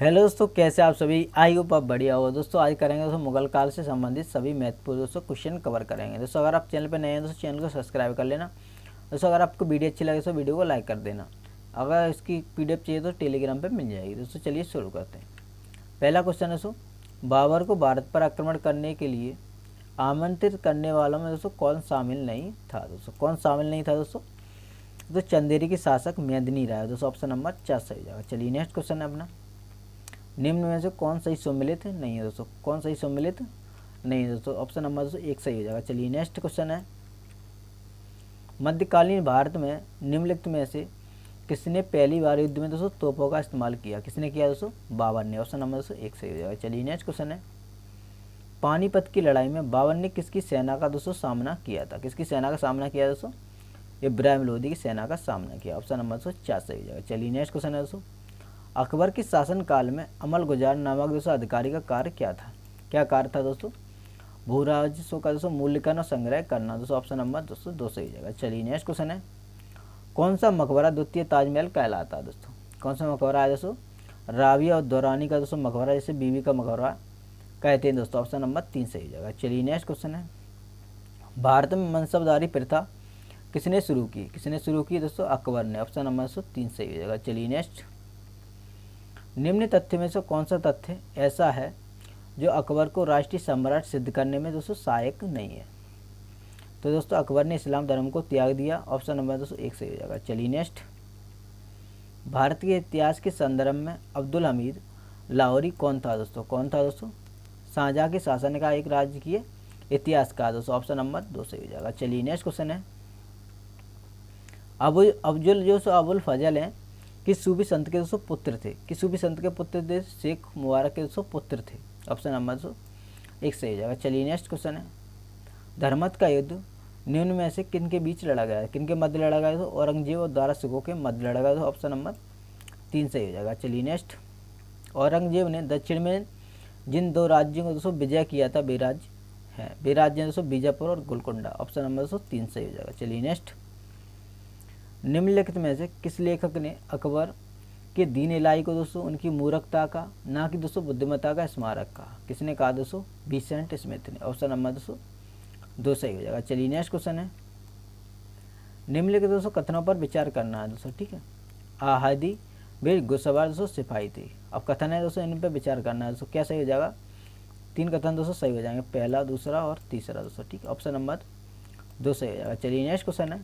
Hello दोस्तों, कैसे आप सभी। आई होप आप बढ़िया हो। दोस्तों आज करेंगे दोस्तों मुगल काल से संबंधित सभी महत्वपूर्ण दोस्तों क्वेश्चन कवर करेंगे। दोस्तों अगर आप चैनल पर नए हैं दोस्तों चैनल को सब्सक्राइब कर लेना। दोस्तों अगर आपको वीडियो अच्छी लगे तो वीडियो को लाइक कर देना। अगर इसकी पीडीएफ चाहिए तो टेलीग्राम पर मिल जाएगी। दोस्तों चलिए शुरू करते हैं। पहला क्वेश्चन है दोस्तों, बाबर को भारत पर आक्रमण करने के लिए आमंत्रित करने वालों में दोस्तों कौन शामिल नहीं था। दोस्तों कौन शामिल नहीं था दोस्तों? तो चंदेरी की शासक मेदिनी राय। दोस्तों ऑप्शन नंबर 4 सही हो जाएगा। चलिए नेक्स्ट क्वेश्चन है अपना, निम्न में से कौन सही सम्मिलित नहीं है। दोस्तों कौन सही सम्मिलित नहीं है दोस्तों? ऑप्शन नंबर दोस्तों 1 सही हो जाएगा। चलिए नेक्स्ट क्वेश्चन है, मध्यकालीन भारत में निम्नलिखित में से किसने पहली बार युद्ध में दोस्तों तोपों का इस्तेमाल किया? किसने किया दोस्तों? बाबर ने। ऑप्शन नंबर दोस्तों 1 सही हो जाएगा। चलिए नेक्स्ट क्वेश्चन है, पानीपत की लड़ाई में बाबर ने किसकी सेना का दोस्तों सामना किया था? किसकी सेना का सामना किया दोस्तों? इब्राहिम लोदी की सेना का सामना किया। ऑप्शन नंबर दोस्तों 4 सही हो जाएगा। चलिए नेक्स्ट क्वेश्चन है दोस्तों, अकबर के शासनकाल में अमल गुजार नामक दोस्तों अधिकारी का कार्य क्या था? क्या कार्य था दोस्तों? भू राजस्व का दोस्तों मूल्यांकन और संग्रह करना। दोस्तों ऑप्शन नंबर दोस्तों 2 सही हो जाएगा। चलिए नेक्स्ट क्वेश्चन है, कौन सा मकबरा द्वितीय ताजमहल कहलाता है? दोस्तों कौन सा मकबरा है दोस्तों? राबिया और दौरानी का दोस्तों मकबरा, जैसे बीवी का मकबरा कहते हैं। दोस्तों ऑप्शन नंबर 3 सही हो जाएगा। चलिए नेक्स्ट क्वेश्चन है, भारत में मनसबदारी प्रथा किसने शुरू की? किसने शुरू की दोस्तों? अकबर ने। ऑप्शन नंबर दोस्तों 3 सही हो जाएगा। चलिए नेक्स्ट, निम्न तथ्य में से कौन सा तथ्य ऐसा है जो अकबर को राष्ट्रीय सम्राट सिद्ध करने में दोस्तों सहायक नहीं है? तो दोस्तों अकबर ने इस्लाम धर्म को त्याग दिया। ऑप्शन नंबर दोस्तों 1 सही हो जाएगा। चलिए नेक्स्ट, भारत के इतिहास के संदर्भ में अब्दुल हमीद लाहौरी कौन था दोस्तों? कौन था दोस्तों? शाहजहाँ के शासन का एक राजकीय इतिहासकार। दोस्तों ऑप्शन नंबर 2 सही हो जाएगा। चलिए नेक्स्ट क्वेश्चन है, अफजुल जो अबुल फजल हैं किस सूफी संत के दोस्तों पुत्र थे? किस सूफी संत के पुत्र थे? शेख मुबारक के दोस्तों पुत्र थे। ऑप्शन नंबर दोस्तों 1 सही हो जाएगा। चलिए नेक्स्ट क्वेश्चन है, धर्मत का युद्ध निम्न में से किन के बीच लड़ा गया है? किन के मध्य लड़ा गया? तो औरंगजेब और दारा सिखों के मध्य लड़ा गया। तो ऑप्शन नंबर 3 सही हो जाएगा। चलिए नेक्स्ट, औरंगजेब ने दक्षिण में जिन 2 राज्यों को दोस्तों विजय किया था वे राज्य हैं? वे राज्य दोस्तों बीजापुर और गोलकुंडा। ऑप्शन नंबर दोस्तों 3 सही हो जाएगा। चलिए नेक्स्ट, निम्नलिखित में से किस लेखक ने अकबर के दीन इलाही को दोस्तों उनकी मूर्खता का ना कि दोस्तों बुद्धिमत्ता का स्मारक कहा? किसने कहा दोस्तों? विसेंट स्मिथ ने। ऑप्शन नंबर दोस्तों 2 सही हो जाएगा। चलिए नेक्स्ट क्वेश्चन है, निम्नलिखित दोस्तों कथनों पर विचार करना है दोस्तों, ठीक है। आहादी वे घुड़सवार दोस्तों सिपाही थे। अब कथन है दोस्तों, इन पर विचार करना है दोस्तों। क्या सही हो जाएगा? 3 कथन दोस्तों सही हो जाएंगे, पहला, दूसरा और तीसरा दोस्तों, ठीक। ऑप्शन नंबर 2 सही हो जाएगा। चलिए नेक्स्ट क्वेश्चन है,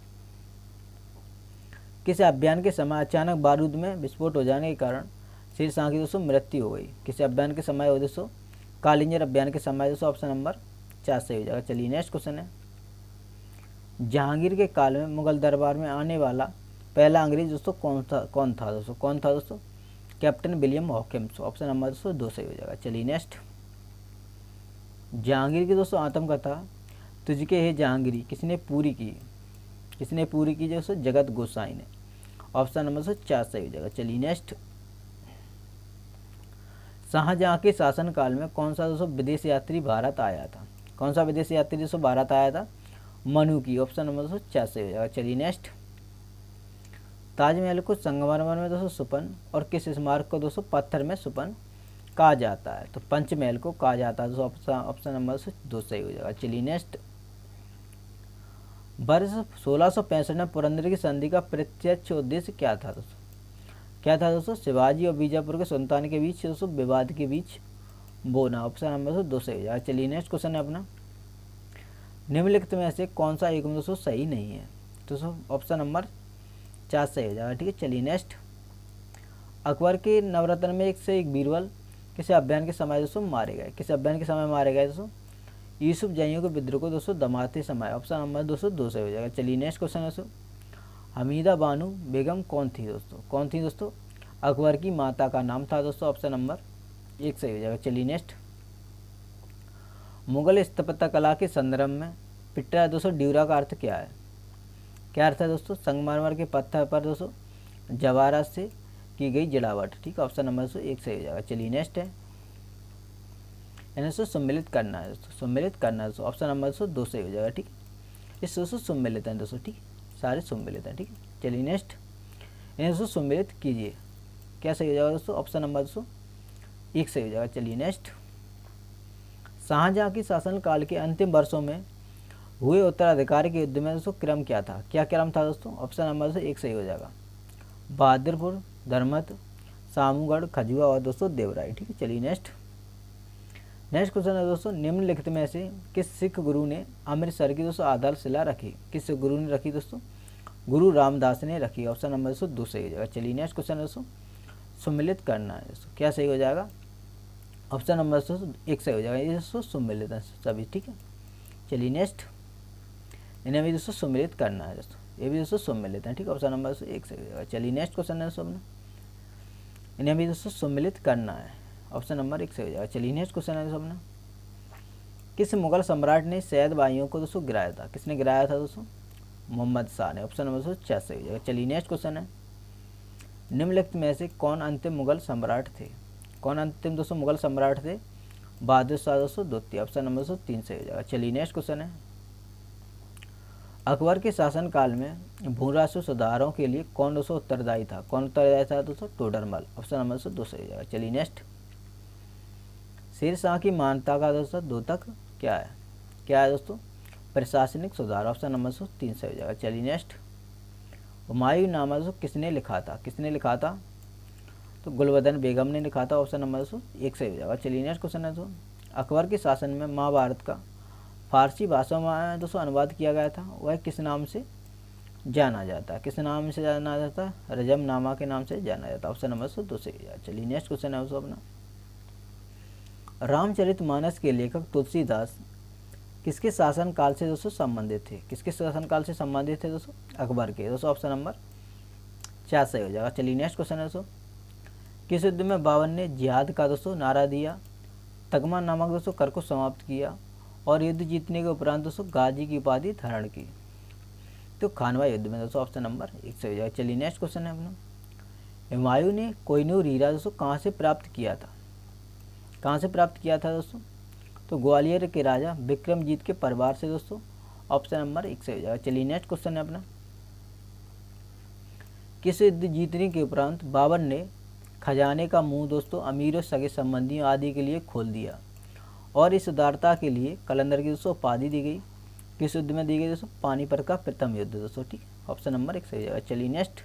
किसी अभियान के समय अचानक बारूद में विस्फोट हो जाने के कारण शेर शाह की दोस्तों मृत्यु हो गई? किसी अभियान के समय हो दोस्तों? कालिंजर अभियान के समय दोस्तों। ऑप्शन नंबर 4 सही हो जाएगा। चलिए नेक्स्ट क्वेश्चन है, जहांगीर के काल में मुगल दरबार में आने वाला पहला अंग्रेज दोस्तों कौन था दोस्तों? कौन था दोस्तों? Captain William Hawkins. Option number दोस्तों 2 सही हो जाएगा। चलिए नेक्स्ट, जहांगीर की दोस्तों आत्मकथा तुझके हे जहांगीरी किसने पूरी की? किसने पूरी की दोस्तों? जगत गोसाई ने। ऑप्शन नंबर दोस्तों 4 सही हो जाएगा। चलिए नेक्स्ट, शाहजहाँ के शासनकाल में कौन सा दोस्तों विदेश यात्री भारत आया था? कौन सा विदेश यात्री दोस्तों भारत आया था? मनु की। ऑप्शन नंबर दोस्तों 4 सही हो जाएगा। चलिए नेक्स्ट, ताजमहल को संगमरमर में दोस्तों सुपन और किस स्मारक को दोस्तों पत्थर में सुपन कहा जाता है? तो पंचमहल को कहा जाता है दोस्तों। ऑप्शन नंबर 2 सही हो जाएगा। चलिए नेक्स्ट, वर्ष 1665 में पुरंदर की संधि का प्रत्यक्ष उद्देश्य क्या था दोस्तों? क्या था दोस्तों? शिवाजी और बीजापुर के सुल्तान के बीच दोस्तों विवाद के बीच बोना। ऑप्शन नंबर 2 सही हो जाएगा। चलिए नेक्स्ट क्वेश्चन है अपना, निम्नलिखित में से कौन सा एक दोस्तों सही नहीं है? दोस्तों ऑप्शन नंबर 4 सही हो जाएगा, ठीक है। चलिए नेक्स्ट, अकबर के नवरत्न में एक से एक बीरबल किसी अभियान के समय दोस्तों मारे गए? किसी अभियान के समय मारे गए दोस्तों? यूसुफ जैयों के विद्रोह को दोस्तों दमाते समय। ऑप्शन नंबर दोस्तों 2 सही हो जाएगा। चलिए नेक्स्ट क्वेश्चन है दोस्तों, हमीदा बानो बेगम कौन थी दोस्तों? कौन थी दोस्तों? अकबर की माता का नाम था दोस्तों। ऑप्शन नंबर 1 सही हो जाएगा। चलिए नेक्स्ट, मुगल स्थापत्य कला के संदर्भ में पिट्टा दोस्तों ड्यूरा का अर्थ क्या है? क्या अर्थ है दोस्तों? संगमरमर के पत्थर पर दोस्तों जवाहरात से की गई जड़ावट, ठीक है। ऑप्शन नंबर दोस्तों 1 सही हो जाएगा। चलिए नेक्स्ट है, दोस्तों सम्मिलित करना है दोस्तों, सम्मिलित करना है दोस्तों। ऑप्शन नंबर दोस्तों 2 सही हो जाएगा, ठीक। इस दोस्तों सम्मिलित हैं दोस्तों, ठीक, सारे सम्मिलित हैं, ठीक। चलिए नेक्स्ट, इन्हें दोस्तों सम्मिलित कीजिए। क्या सही हो जाएगा दोस्तों? ऑप्शन नंबर दोस्तों एक सही हो जाएगा। चलिए नेक्स्ट, शाहजहां की शासनकाल के अंतिम वर्षों में हुए उत्तराधिकारी के युद्ध में दोस्तों क्रम क्या था? क्या क्रम था दोस्तों? ऑप्शन नंबर दोस्तों एक सही हो जाएगा। बहादुरपुर, धर्मत, सामूगढ़, खजुआ और दोस्तों देवराई। ठीक है, चलिए नेक्स्ट क्वेश्चन है दोस्तों, निम्नलिखित में से किस सिख गुरु ने अमृतसर की दोस्तों आधारशिला रखी? किस गुरु ने रखी दोस्तों? गुरु रामदास ने रखी। ऑप्शन नंबर दोस्तों 2 सही हो जाएगा। चलिए नेक्स्ट क्वेश्चन है दोस्तों, सुमिलित करना है दोस्तों, क्या सही हो जाएगा? ऑप्शन नंबर दोस्तों 1 सही हो जाएगा। ये दोस्तों सुमिलित है सभी। ठीक है, चलिए नेक्स्ट, इन्हें भी दोस्तों सुमिलित करना है दोस्तों, ये भी दोस्तों सुमिलित है। ठीक है, ऑप्शन नंबर दोस्तों 1 सही हो जाएगा। चलिए नेक्स्ट क्वेश्चन है दोस्तों अपना, इन्हें भी दोस्तों सुमिलित करना है। ऑप्शन नंबर 1 सही हो जाएगा। चलिए नेक्स्ट क्वेश्चन है दोस्तों अपना, किस मुगल सम्राट ने सैयद बाइयों को दोस्तों गिराया था? किसने गिराया था दोस्तों? मोहम्मद शाह ने। ऑप्शन नंबर दोस्तों 4 सही हो जाएगा। चलिए नेक्स्ट क्वेश्चन है, निम्नलिखित में से कौन अंतिम मुगल सम्राट थे? कौन अंतिम दोस्तों मुगल सम्राट थे? बहादुर शाह दोस्तों द्वितीय। ऑप्शन नंबर दोस्तों 3 सही हो जाएगा। चलिए नेक्स्ट क्वेश्चन है, अकबर के शासनकाल में भू राजस्व सुधारों के लिए कौन दोस्तों उत्तरदायी था? कौन उत्तरदायी था दोस्तों? टोडरमल। ऑप्शन नंबर दोस्तों 2 सही हो जाएगा। चलिए नेक्स्ट, शेर शाह की मान्यता का दोस्तों द्योतक क्या है? क्या है दोस्तों? प्रशासनिक सुधार। ऑप्शन नंबर 3 सही हो जाएगा। चलिए नेक्स्ट, हुमायूं नामा दोस्तों किसने लिखा था? किसने लिखा था? तो गुलबदन बेगम ने लिखा था। ऑप्शन नंबर 1 सही हो जाएगा। चलिए नेक्स्ट क्वेश्चन है दोस्तों, अकबर के शासन में महाभारत का फारसी भाषा में दोस्तों अनुवाद किया गया था, वह किस नाम से जाना जाता है? किस नाम से जाना जाता है? रजम नामा के नाम से जाना जाता है। ऑप्शन नंबर 2 सही हो जाएगा। चलिए नेक्स्ट क्वेश्चन है दोस्तों अपना, रामचरितमानस के लेखक तुलसीदास किसके शासनकाल से दोस्तों संबंधित थे? किसके शासनकाल से संबंधित थे दोस्तों? अकबर के दोस्तों। ऑप्शन नंबर 4 सही हो जाएगा। चलिए नेक्स्ट क्वेश्चन है दोस्तों, किस युद्ध में बाबर ने जिहाद का दोस्तों नारा दिया, तगमा नामक दोस्तों कर को समाप्त किया और युद्ध जीतने के उपरांत दोस्तों गाजी की उपाधि धारण की? तो खानवा युद्ध में दोस्तों। ऑप्शन नंबर 1 सही हो जाएगा। चलिए नेक्स्ट क्वेश्चन है अपना, हुमायूं ने कोहिनूर हीरा दोस्तों कहाँ से प्राप्त किया था? कहाँ से प्राप्त किया था दोस्तों? तो ग्वालियर के राजा विक्रमजीत के परिवार से दोस्तों। ऑप्शन नंबर 1 सही हो जाएगा। चलिए नेक्स्ट क्वेश्चन है अपना, किस युद्ध जीतने के उपरांत बाबर ने खजाने का मुंह दोस्तों अमीरों सगे संबंधियों आदि के लिए खोल दिया और इस उदारता के लिए कलंदर की दोस्तों उपाधि दी गई? किस युद्ध में दी गई दोस्तों? पानीपत का प्रथम युद्ध दोस्तों। ठीक है, ऑप्शन नंबर 1 सही हो जाएगा। चलिए नेक्स्ट,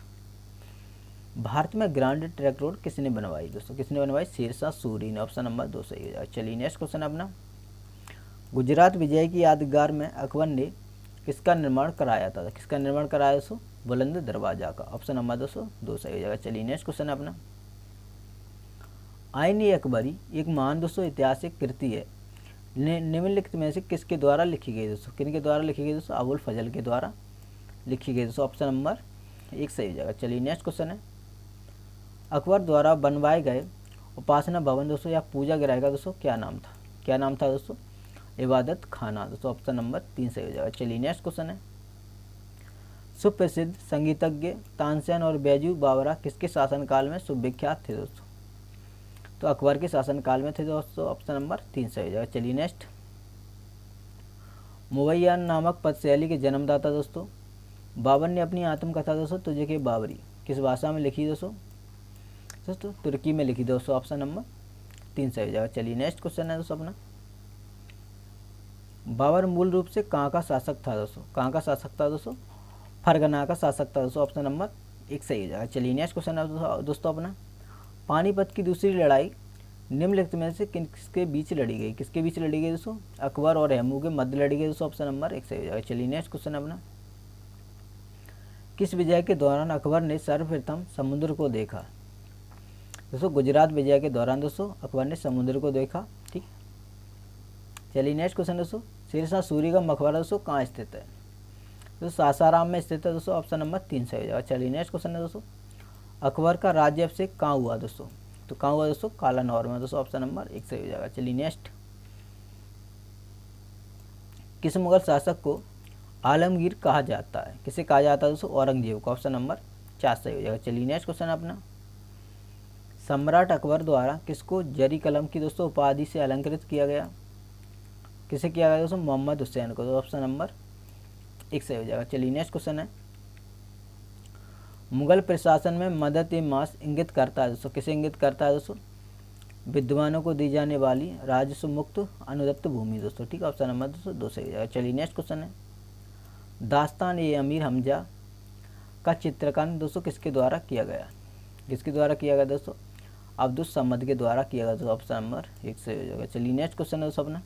भारत में ग्रांड ट्रैंक रोड किसने बनवाई दोस्तों? किसने बनवाई? शेरशाह सूरी ने। ऑप्शन नंबर 2 सही हो जाएगा। चलिए नेक्स्ट क्वेश्चन अपना, गुजरात विजय की यादगार में अकबर ने किसका निर्माण कराया था? किसका निर्माण कराया दोस्तों? बुलंद दरवाजा का। ऑप्शन नंबर दोस्तों 2 सही हो जाएगा। चलिए नेक्स्ट क्वेश्चन है अपना, आईन ए अकबरी एक महान दोस्तों ऐतिहासिक कृति है, निम्नलिखित में से किसके द्वारा लिखी गई दोस्तों? किन के द्वारा लिखी गई दोस्तों? अबुल फजल के द्वारा लिखी गई दोस्तों। ऑप्शन नंबर 1 सही हो जाएगा। चलिए नेक्स्ट क्वेश्चन है, अकबर द्वारा बनवाए गए उपासना भवन दोस्तों या पूजा गृह का दोस्तों क्या नाम था? क्या नाम था दोस्तों? इबादत खाना दोस्तों। ऑप्शन नंबर 3 सही हो जाएगा। चलिए नेक्स्ट क्वेश्चन है, सुप्रसिद्ध संगीतज्ञ तानसेन और बैजू बावरा किसके शासनकाल में सुविख्यात थे दोस्तों? तो अकबर के शासनकाल में थे दोस्तों। ऑप्शन नंबर 3 सही हो जाएगा। चलिए नेक्स्ट, मुवैया नामक पदशैली के जन्मदाता दोस्तों, बाबर ने अपनी आत्मकथा दोस्तों तुझे के बाबरी किस भाषा में लिखी दोस्तों? तुर्की में लिखी दोस्तों। ऑप्शन नंबर 3 सही हो जाएगा। चलिए नेक्स्ट क्वेश्चन है दोस्तों अपना, बाबर मूल रूप से कहाँ का शासक था दोस्तों? कहाँ का शासक था दोस्तों? फरगना का शासक था दोस्तों। ऑप्शन नंबर 1 सही हो जाएगा। चलिए नेक्स्ट क्वेश्चन है दोस्तों अपना, पानीपत की दूसरी लड़ाई निम्नलिखित में से किसके बीच लड़ी गई? किसके बीच लड़ी गई दोस्तों? अकबर और हेमू के मध्य लड़ी गई दोस्तों। ऑप्शन नंबर 1 सही हो जाएगा। चलिए नेक्स्ट क्वेश्चन अपना, किस विजय के दौरान अकबर ने सर्वप्रथम समुद्र को देखा दोस्तों? गुजरात विजय के दौरान दोस्तों अकबर ने समुद्र को देखा। ठीक, चलिए नेक्स्ट क्वेश्चन दोस्तों, शेरशाह सूरी का मकबरा दोस्तों कहाँ स्थित है? तो सासाराम में स्थित है दोस्तों। ऑप्शन नंबर 3 सही हो जाएगा। चलिए नेक्स्ट क्वेश्चन है दोस्तों, अकबर का राज्य अभिषेक कहाँ हुआ दोस्तों? तो कहाँ हुआ दोस्तों? कालानौर में दोस्तों। ऑप्शन नंबर 1 सही हो जाएगा। चलिए नेक्स्ट, किस मुगल शासक को आलमगीर कहा जाता है? किसे कहा जाता है दोस्तों? औरंगजेब को। ऑप्शन नंबर 4 सही हो जाएगा। चलिए नेक्स्ट क्वेश्चन अपना, सम्राट अकबर द्वारा किसको जरी कलम की दोस्तों उपाधि से अलंकृत किया गया? किसे किया गया दोस्तों? मोहम्मद हुसैन को। तो ऑप्शन नंबर 1 सही हो जाएगा। चलिए नेक्स्ट क्वेश्चन है, मुगल प्रशासन में मदद ए मास इंगित करता है दोस्तों? किसे इंगित करता है दोस्तों? विद्वानों को दी जाने वाली राजस्व मुक्त अनुदत्त भूमि दोस्तों, ठीक है। ऑप्शन नंबर दोस्तों 2 सही हो जाएगा। चलिए नेक्स्ट क्वेश्चन है, दास्तान ए अमीर हमजा का चित्रण दोस्तों किसके द्वारा किया गया? किसके द्वारा किया गया दोस्तों? अब्दुल समद के द्वारा किया गया। तो ऑप्शन नंबर 1 सही हो जाएगा। चलिए नेक्स्ट क्वेश्चन है दोस्तों अपना,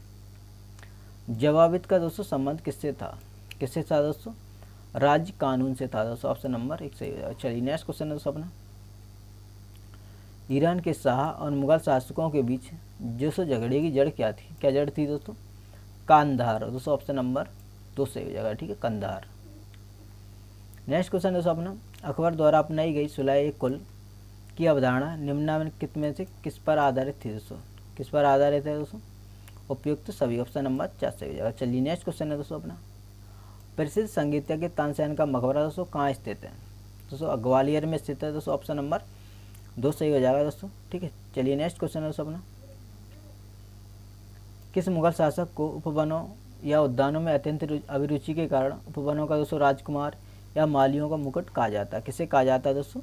जवाबित का दोस्तों संबंध किससे था? किससे था दोस्तों? राज्य कानून से था दोस्तों। ऑप्शन नंबर 1 सही हो जाएगा। चलिए नेक्स्ट क्वेश्चन है दोस्तों अपना, ईरान के शाह और मुगल शासकों के बीच जो सो झगड़े की जड़ क्या थी? क्या जड़ थी दोस्तों? कांधार दोस्तों। ऑप्शन नंबर 2 सही हो जाएगा, ठीक है, कंधार। नेक्स्ट क्वेश्चन दोस्तों अपना, अकबर द्वारा अपनाई गई सुलह कुल की अवधारणा निम्नलिखित में से किस पर आधारित थी दोस्तों? किस पर आधारित है दोस्तों? उपयुक्त सभी। ऑप्शन नंबर 4 सही हो जाएगा। चलिए नेक्स्ट क्वेश्चन है दोस्तों अपना, प्रसिद्ध संगीतज्ञ तानसेन का मकबरा दोस्तों कहाँ स्थित है? दोस्तों ग्वालियर में स्थित है दोस्तों। ऑप्शन नंबर 2 सही हो जाएगा दोस्तों, ठीक है। चलिए नेक्स्ट क्वेश्चन है दोस्तों अपना, किस मुगल शासक को उपवनों या उद्यानों में अत्यंत अभिरुचि के कारण उपवनों का दोस्तों राजकुमार या मालियों का मुकुट कहा जाता है? किसे कहा जाता है दोस्तों?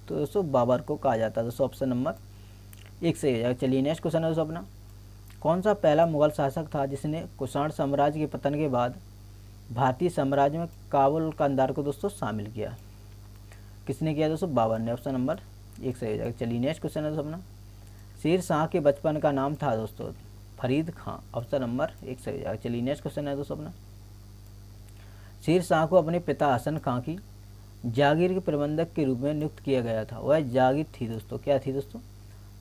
तो दोस्तों बाबर को कहा जाता है दोस्तों। ऑप्शन नंबर 1 सही हो जाएगा। चलिए नेक्स्ट क्वेश्चन है दोस्तों अपना, कौन सा पहला मुगल शासक था जिसने कुषाण साम्राज्य के पतन के बाद भारतीय साम्राज्य में काबुल कंधार को दोस्तों शामिल किया? किसने किया दोस्तों? बाबर ने। ऑप्शन नंबर 1 सही हो जाएगा। चलिए नेक्स्ट क्वेश्चन है दोस्तों अपना, शेर शाह के बचपन का नाम था दोस्तों फरीद खां। ऑप्शन नंबर 1 सही हो जाएगा। चलिए नेक्स्ट क्वेश्चन है दोस्तों अपना, शेर शाह को अपने पिता हसन खां की जागीर के प्रबंधक के रूप में नियुक्त किया गया था, वह जागीर थी दोस्तों, क्या थी दोस्तों?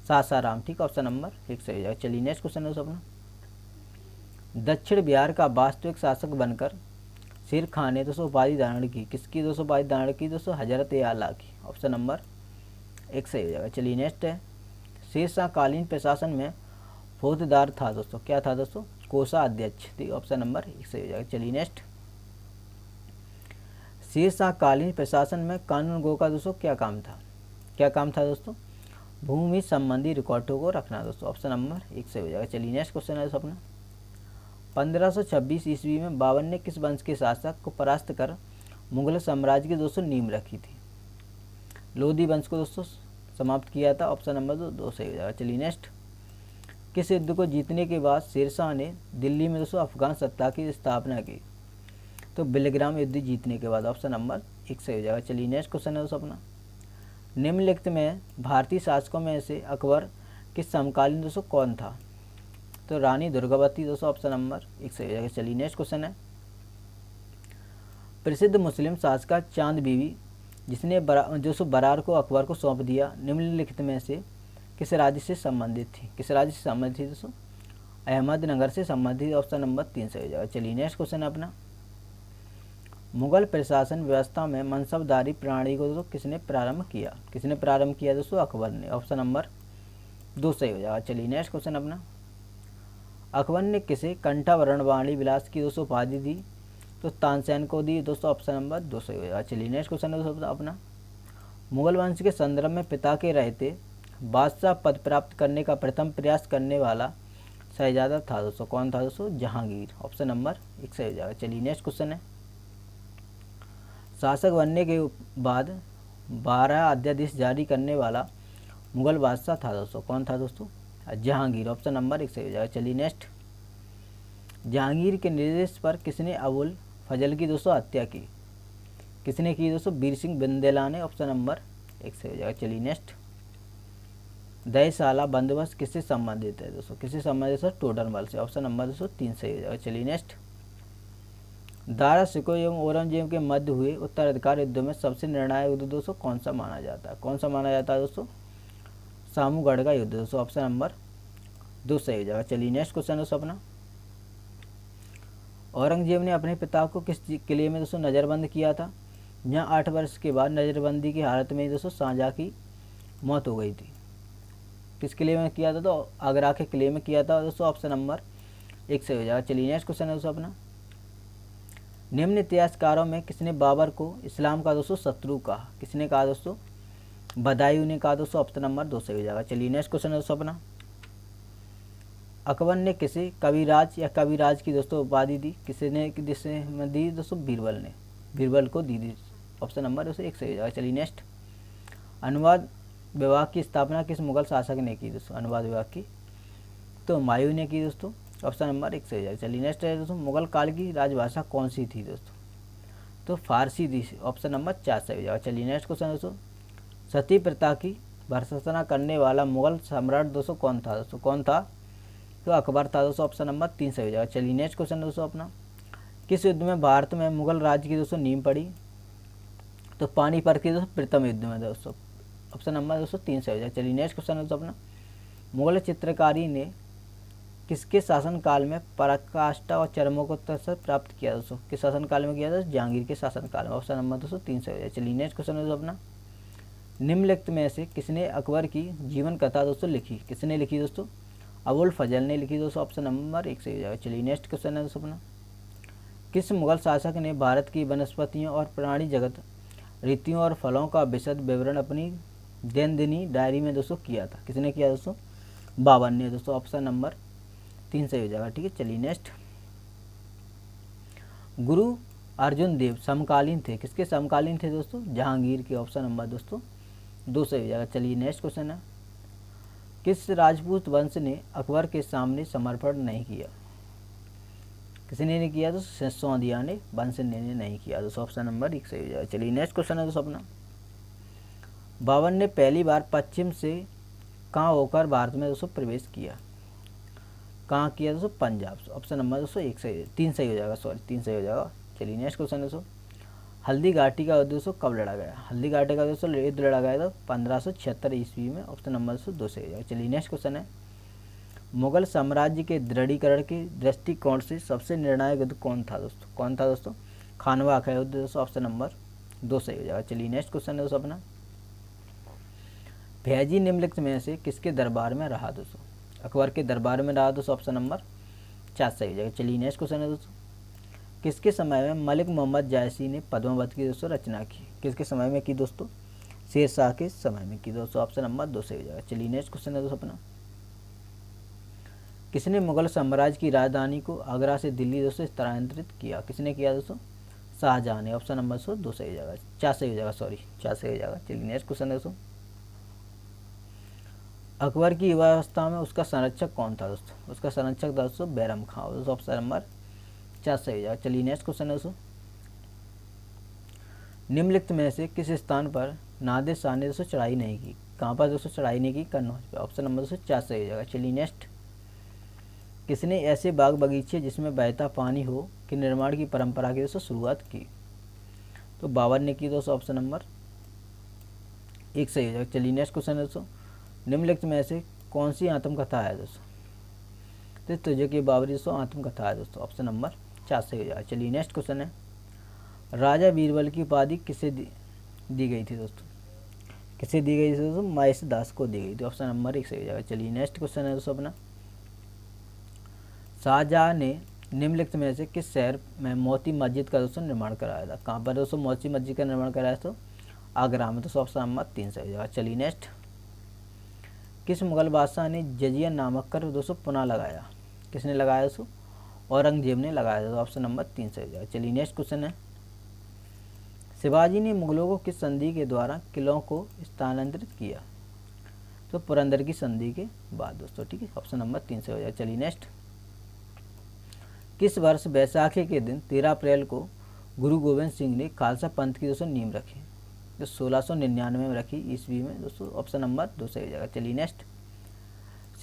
सासाराम, ठीक। ऑप्शन नंबर 1 सही हो जाएगा। चलिए नेक्स्ट क्वेश्चन है दोस्तों अपना, दक्षिण बिहार का वास्तविक शासक बनकर शेर खान ने दोस्तों उपाधि धारण की? किसकी दोस्तों उपाधि धारण की दोस्तों? हजरत ए आला की। ऑप्शन नंबर 1 सही हो जाएगा। चलिए नेक्स्ट है, शेर शाह कालीन प्रशासन में फौजदार था दोस्तों, क्या था दोस्तों? कोषाध्यक्ष, ठीक। ऑप्शन नंबर 1 सही हो जाएगा। चलिए नेक्स्ट, शेर शाह कालीन प्रशासन में कानून गो का दोस्तों क्या काम था? क्या काम था दोस्तों? भूमि संबंधी रिकॉर्डों को रखना दोस्तों। ऑप्शन नंबर 1 सही हो जाएगा। चलिए नेक्स्ट क्वेश्चन है दोस्तों अपना, 1526 ईस्वी में बाबर ने किस वंश के शासक को परास्त कर मुगल साम्राज्य की दोस्तों नींव रखी थी? लोधी वंश को दोस्तों समाप्त किया था। ऑप्शन नंबर 2 सही हो जाएगा। चलिए नेक्स्ट, किस युद्ध को जीतने के बाद शेरशाह ने दिल्ली में दोस्तों अफगान सत्ता की स्थापना की? तो बिलग्राम युद्ध जीतने के बाद। ऑप्शन नंबर 1 सही हो जाएगा। चलिए नेक्स्ट क्वेश्चन है दोस्तों अपना, निम्नलिखित में भारतीय शासकों में से अकबर के समकालीन दोस्तों कौन था? तो रानी दुर्गावती दोस्तों। ऑप्शन नंबर 1 सही हो जाएगा। चलिए नेक्स्ट क्वेश्चन है, प्रसिद्ध मुस्लिम शासका चांद बीवी जिसने दोस्तों बरार को अकबर को सौंप दिया, निम्नलिखित में से किस राज्य से संबंधित थी? किस राज्य से संबंधित थी दोस्तों? अहमदनगर से संबंधित। ऑप्शन नंबर 3 सही हो जाएगा। चलिए नेक्स्ट क्वेश्चन है अपना, मुगल प्रशासन व्यवस्था में मनसबदारी प्रणाली को दोस्तों किसने प्रारंभ किया? किसने प्रारंभ किया दोस्तों? अकबर ने। ऑप्शन नंबर 2 सही हो जाएगा। चलिए नेक्स्ट क्वेश्चन अपना, अकबर ने किसे कंठाभरण वाणी विलास की दोस्तों उपाधि दी? तो तानसेन को दी दोस्तों। ऑप्शन नंबर 2 सही हो जाएगा। चलिए नेक्स्ट क्वेश्चन है दोस्तों अपना, मुगल वंश के संदर्भ में पिता के रहते बादशाह पद प्राप्त करने का प्रथम प्रयास करने वाला शहजादा था दोस्तों, कौन था दोस्तों? जहांगीर। ऑप्शन नंबर 1 सही हो जाएगा। चलिए नेक्स्ट क्वेश्चन है, शासक बनने के बाद 12 अध्यादेश जारी करने वाला मुगल बादशाह था दोस्तों, कौन था दोस्तों? जहांगीर। ऑप्शन नंबर 1 सही हो जाएगा। चलिए नेक्स्ट, जहांगीर के निर्देश पर किसने अबुल फजल की दोस्तों हत्या की? किसने की दोस्तों? वीर सिंह बिंदेला ने। ऑप्शन नंबर 1 सही हो जाएगा। चलिए नेक्स्ट, दयशाला बंदोबस्त किससे संबंधित है दोस्तों? किससे संबंधित है? टोडरमल से। ऑप्शन नंबर दोस्तों 3 सही हो जाएगा। चलिए नेक्स्ट, दारा शिकोह एवं औरंगजेब के मध्य हुए उत्तराधिकार युद्ध में सबसे निर्णायक युद्ध दोस्तों कौन सा माना जाता है? कौन सा माना जाता है दोस्तों? सामूगढ़ का युद्ध दोस्तों। ऑप्शन नंबर 2 सही हो जाएगा। चलिए नेक्स्ट क्वेश्चन दोस्तों अपना, औरंगजेब ने अपने पिता को किस किले में दोस्तों नज़रबंद किया था? जहाँ 8 वर्ष के बाद नज़रबंदी की हालत में दोस्तों शाहजहाँ की मौत हो गई थी। किस किले में किया था? तो आगरा के किले में किया था दोस्तों। ऑप्शन नंबर 1 सही हो जाएगा। चलिए नेक्स्ट क्वेश्चन है दोस्तों अपना, निम्न इतिहासकारों में किसने बाबर को इस्लाम का दोस्तों शत्रु कहा? किसने कहा दोस्तों? बदायूं ने कहा दोस्तों। ऑप्शन नंबर 2 सही हो जाएगा। चलिए नेक्स्ट क्वेश्चन है दोस्तों अपना, अकबर ने किसे कविराज या कविराज की दोस्तों उपाधि दी? किसने दी दोस्तों? बीरबल ने। बीरबल को दी। ऑप्शन नंबर दोस्तों 1 सही हो जाएगा। चलिए नेक्स्ट, अनुवाद विभाग की स्थापना किस मुगल शासक ने की दोस्तों? अनुवाद विभाग की तो हुमायूं ने की दोस्तों। ऑप्शन नंबर 1 सही हो जाएगा। चलिए नेक्स्ट है दोस्तों, मुगल काल की राजभाषा कौन सी थी दोस्तों? तो फारसी थी। ऑप्शन नंबर 4 सही हो जाएगा। चलिए नेक्स्ट क्वेश्चन दोस्तों, सती प्रथा की भर्त्सना करने वाला मुगल सम्राट दोस्तों कौन था दोस्तों? कौन था? तो अकबर था दोस्तों। ऑप्शन नंबर 3 सही हो जाएगा। चलिए नेक्स्ट क्वेश्चन दोस्तों अपना, किस युद्ध में भारत में मुगल राज्य की दोस्तों नींव पड़ी? तो पानीपत के दोस्तों प्रथम युद्ध में दोस्तों। ऑप्शन नंबर दोस्तों 3 सही हो जाएगा। चलिए नेक्स्ट क्वेश्चन दोस्तों अपना, मुगल चित्रकारी ने किसके शासनकाल में पराकाष्ठा और चरमोत्कर्ष प्राप्त किया दोस्तों? किस शासनकाल में किया था? जहांगीर के शासनकाल में। ऑप्शन नंबर दोस्तों 3 सही हो जाएगा। चलिए नेक्स्ट क्वेश्चन दोस्तों अपना, निम्नलिखित में से किसने अकबर की जीवन कथा दोस्तों लिखी? किसने लिखी दोस्तों? अबुल फजल ने लिखी दोस्तों। ऑप्शन नंबर 1 सही हो जाएगा। चलिए नेक्स्ट क्वेश्चन है दोस्तों अपना, किस मुगल शासक ने भारत की वनस्पतियों और प्राणी जगत, रीतियों और फलों का विशद विवरण अपनी दैनंदिनी डायरी में दोस्तों किया था? किसने किया दोस्तों? बाबर ने दोस्तों। ऑप्शन नंबर 3 सही हो जाएगा। ठीक है, चलिए नेक्स्ट, गुरु अर्जुन देव समकालीन थे, किसके समकालीन थे दोस्तों? जहांगीर के। ऑप्शन नंबर दोस्तों 2 सही हो जाएगा। चलिए नेक्स्ट क्वेश्चन है, किस राजपूत वंश ने अकबर के सामने समर्पण नहीं किया? किसने नहीं किया? तो सिसोदिया ने वंश ने नहीं किया दोस्तों। ऑप्शन नंबर 1 सही हो जाएगा। चलिए नेक्स्ट क्वेश्चन है दोस्तों अपना, बाबर ने पहली बार पश्चिम से कहाँ होकर भारत में दोस्तों प्रवेश किया? कहाँ किया दोस्तों? पंजाब से। ऑप्शन नंबर दोस्तों 3 सही हो जाएगा। सॉरी 3 सही हो जाएगा। चलिए नेक्स्ट क्वेश्चन दोस्तों, हल्दी घाटी का युद्ध दोस्तों कब लड़ा गया? हल्दी घाटी का दोस्तों युद्ध लड़ा गया था 1576 ईस्वी में। ऑप्शन नंबर दोस्तों 2 सही हो जाएगा। चलिए नेक्स्ट क्वेश्चन है, मुगल साम्राज्य के दृढ़ीकरण के दृष्टिकोण से सबसे निर्णायक युद्ध कौन था दोस्तों? कौन था दोस्तों? खानवा का युद्ध दोस्तों। ऑप्शन नंबर 2 सही हो जाएगा। चलिए नेक्स्ट क्वेश्चन है दोस्तों अपना, भैजी निम्नलिखित में से किसके दरबार में रहा दोस्तों? अकबर के दरबार में रहा दोस्तों। ऑप्शन नंबर 4 सही हो जाएगा। चलिए नेक्स्ट क्वेश्चन है दोस्तों, किसके समय में मलिक मोहम्मद जायसी ने पद्मावत की दोस्तों रचना की? किसके समय में की दोस्तों? शेरशाह के समय में की दोस्तों। ऑप्शन नंबर 2 सही हो जाएगा। चलिए नेक्स्ट क्वेश्चन है दोस्तों अपना, किसने मुगल साम्राज्य की राजधानी को आगरा से दिल्ली दोस्तों स्थानांतरित किया? किसने किया दोस्तों? शाहजहां ने। ऑप्शन नंबर 2 सही हो जाएगा। 4 सही हो जाएगा। सॉरी 4 सही हो जाएगा। चलिए नेक्स्ट क्वेश्चन है दोस्तों, अकबर की युवावस्था में उसका संरक्षक कौन था दोस्तों? उसका संरक्षक था दोस्तों बैरम खां दोस्तों। ऑप्शन नंबर 4 सही हो जाएगा। चलिए नेक्स्ट क्वेश्चन है दोस्तों, निम्नलिखित में से किस स्थान पर नादिर शाह ने दोस्तों चढ़ाई नहीं की? कहाँ पर दोस्तों चढ़ाई नहीं की? कन्नौज पर। ऑप्शन नंबर दोस्तों 4 सही हो जाएगा। चलिए नेक्स्ट, किसने ऐसे बाग बगीचे जिसमें बहता पानी हो के निर्माण की परंपरा की दोस्तों शुरुआत की? तो बाबर ने की दोस्तों। ऑप्शन नंबर 1 सही हो जाएगा। चलिए नेक्स्ट क्वेश्चन है दोस्तों, निम्नलिखित में से कौन सी आत्मकथा है दोस्तों? तो तुझे की बाबरी दोस्तों आत्मकथा है दोस्तों। ऑप्शन नंबर 4 सही हो जाएगा। चलिए नेक्स्ट क्वेश्चन है, राजा बीरबल की उपाधि किसे दी गई थी दोस्तों? किसे दी गई थी दोस्तों? महेश दास को दी गई थी। ऑप्शन नंबर 1 सही हो जाएगा। चलिए नेक्स्ट क्वेश्चन है दोस्तों अपना, शाहजहां ने निम्नलिखित में से किस शहर में मोती मस्जिद का दोस्तों निर्माण कराया था? कहाँ पर दोस्तों मोती मस्जिद का निर्माण कराया था? आगरा में। तो ऑप्शन नंबर 3 सही हो जाएगा। चलिए नेक्स्ट, किस मुगल बादशाह ने जजिया नामक कर दोस्तों पुनः लगाया? किसने लगाया दोस्तों? औरंगजेब ने लगाया था। ऑप्शन नंबर 3 सही हो जाएगा। चलिए नेक्स्ट क्वेश्चन है, शिवाजी ने मुगलों को किस संधि के द्वारा किलों को स्थानांतरित किया? तो पुरंदर की संधि के बाद दोस्तों। ठीक है, ऑप्शन नंबर 3 सही हो जाएगा। चलिए नेक्स्ट, किस वर्ष बैसाखी के दिन 13 अप्रैल को गुरु गोविंद सिंह ने खालसा पंथ की दोस्तों नींव रखी? तो 1699 में रखी ईस्वी में दोस्तों। ऑप्शन नंबर 2 सही हो जाएगा। चलिए नेक्स्ट,